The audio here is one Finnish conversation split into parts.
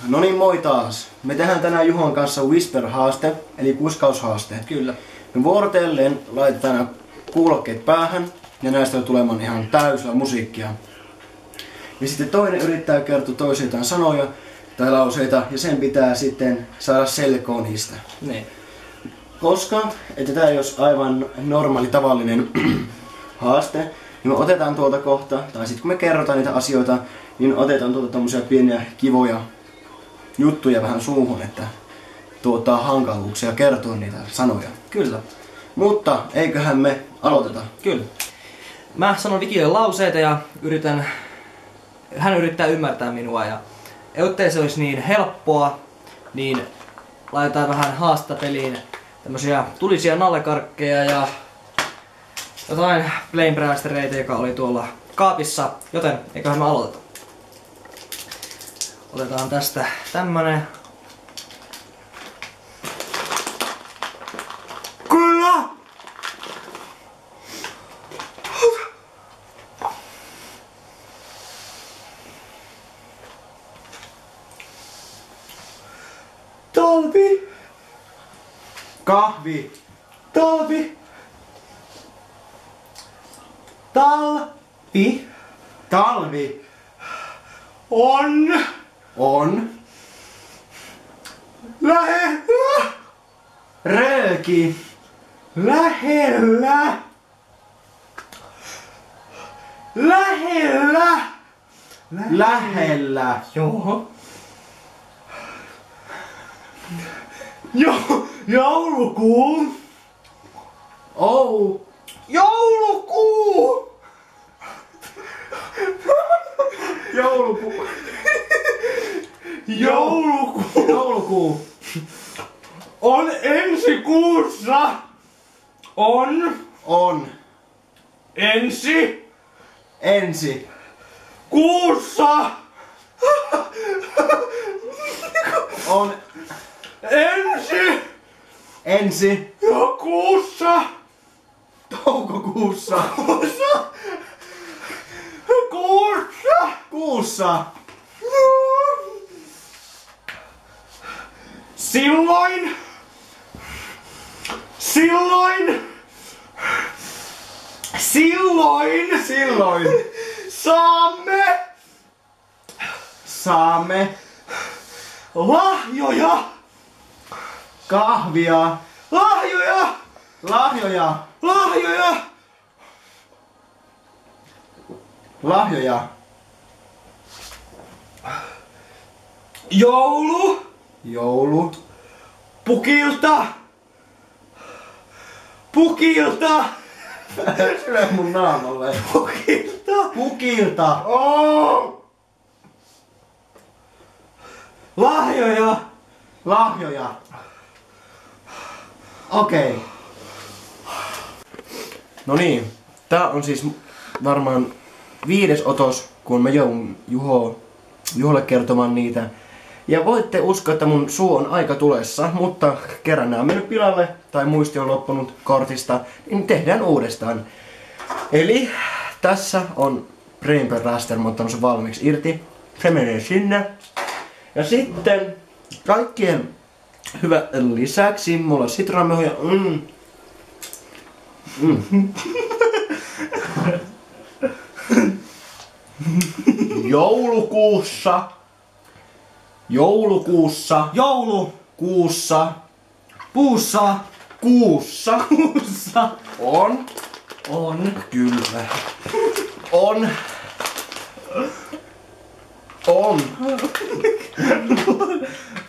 No niin, moi taas. Me tehdään tänään Juhon kanssa Whisper-haaste, eli kuskaushaaste. Kyllä. Me vuorotellen laitetaan nämä kuulokkeet päähän, ja näistä on tulemaan ihan täysillä musiikkia. Ja sitten toinen yrittää kertoa toiseen jotain sanoja tai lauseita, ja sen pitää sitten saada selkoa niistä. Niin. Koska, että tämä ei olisi aivan normaali, tavallinen haaste, niin me otetaan tuolta kohta, tai sitten kun me kerrotaan niitä asioita, niin otetaan tuolta tommosia pieniä kivoja juttuja vähän suuhun, että tuottaa hankaluuksia kertoa niitä sanoja. Kyllä. Mutta eiköhän me aloiteta. Kyllä. Mä sanon Vikille lauseita ja hän yrittää ymmärtää minua ja jottei se olisi niin helppoa, niin laitetaan vähän haastapeliin tämmösiä tulisia nallekarkkeja ja jotain Flame Blastereita, joka oli tuolla kaapissa, joten eiköhän me aloiteta. Otetaan tästä tämmönen. Kyllä! Talvi! Kahvi! Talvi! Talvi! Talvi! On! On! Lähellä! Rööki! Lähellä! Lähellä! Lähellä! Joo. Joulukuu! Oh! Joulukuu! Joulukuu! Joulukuu! Joulukuu! On ensi kuussa! On On! ensi Ensi! kuussa! On! Ensi Ensi! kuussa! Toukokuussa! Kuussa! Kuussa! Silloin Silloin saamme lahjoja! kahvia, Lahjoja! lahjoja, Lahjoja! lahjoja, Joulu! joulu, Pukilta! Pukilta! syö mun naamalle, Pukilta! pukilta, Oh! Lahjoja! lahjoja. Okei. No niin, tää on siis varmaan 5. otos, kun mä joudun Juholle kertomaan niitä. Ja voitte uskoa, että mun suu on aika tulessa, mutta kerran nää on mennyt pilalle tai muisti on loppunut kortista, niin tehdään uudestaan. Eli tässä on Flame Blaster, mä oon ottanut sen valmiiksi irti. Se menee sinne. Ja sitten kaikkien hyvä lisäksi mulla on sitramehuja. Joulukuussa. Joulu! Kuussa. Puussa! Kuussa. Puussa! On. On! Kyllä. On. On.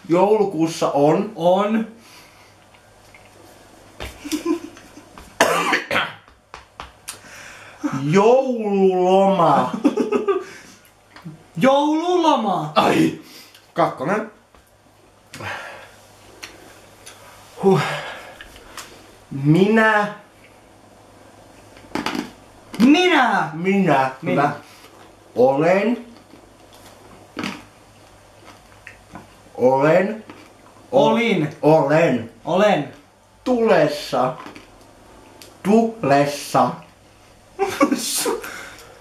Joulukuussa on. On! Joululoma. Joululoma! Ai. 2. Minä. Hyvä. Olen. Olen! Tulessa.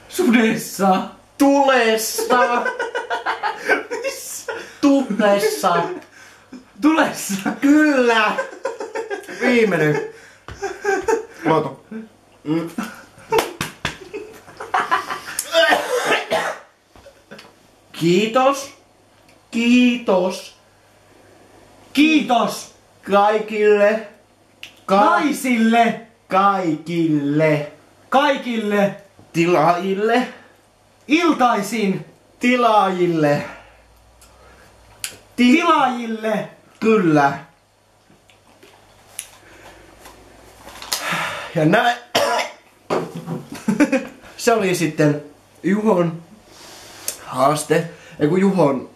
Sudessa! Tulessa. Missä? Tulessa. Tulessa! Kyllä. Viimeinen. Luoto. Kiitos. Kiitos. Kiitos! Kaikille. Naisille! Kaikille. Kaikille! Tilaajille. Iltaisin! Tilaajille. Tilaajille! Kyllä. Ja näin. Se oli sitten Juhon haaste. Eiku Juhon...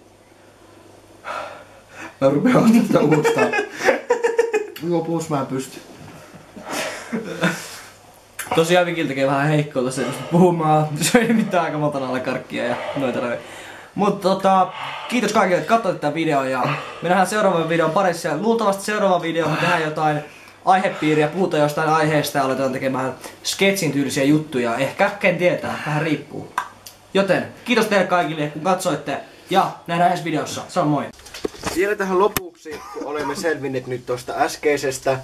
Mä rupean ottaa uudestaan. Juho, puhus mä en pysty. Tosiaan Vikil tekee vähän heikkoa tossa puhumaan. Se ei mitään aika monta nallekarkkia ja noita noin. Mutta kiitos kaikille, että katsoitte tämän videon ja me nähdään seuraavan videon parissa. Ja luultavasti seuraava video me tehdään jotain aihepiiriä, puhutaan jostain aiheesta ja aletaan tekemään sketsin tyylisiä juttuja. Ehkä, ken tietää, vähän riippuu. Joten kiitos teille kaikille, kun katsoitte ja nähdään ensi videossa. Se on moi! Vielä tähän lopuksi, kun olemme selvinneet nyt tosta äskeisestä,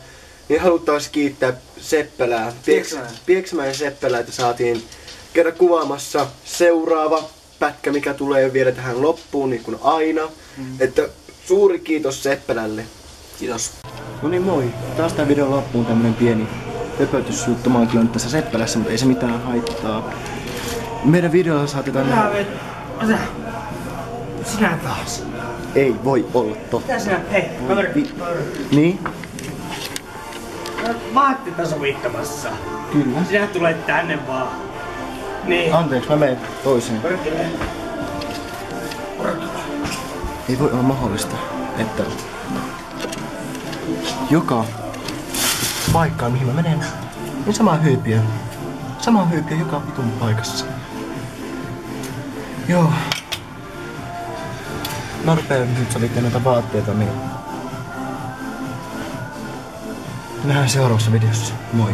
niin haluttaisiin kiittää Seppälää, Pieksämäen Seppälää, että saatiin käydä kuvaamassa seuraava pätkä, mikä tulee vielä tähän loppuun, niin kuin aina. Että suuri kiitos Seppälälle. Kiitos. No niin moi, taas tää video loppuun tämmönen pieni höpötysjuttu. Mä oonkin on tässä Seppälässä, mutta ei se mitään haittaa. Meidän videolla saatetaan Sinä taas. Ei voi olla totta. Mitä sinä? Hei, kaveri. Niin? Vaatteita sovittamassa. Kyllä. Sinä tulet tänne vaan. Niin. Anteeksi, mä menen toiseen. Ei voi olla mahdollista, että joka paikkaan mihin mä menen, niin sama hyypiö joka vitun paikassa. Joo. Mä rupeen nyt sovittamaan noita vaatteita, niin nähdään seuraavassa videossa. Moi!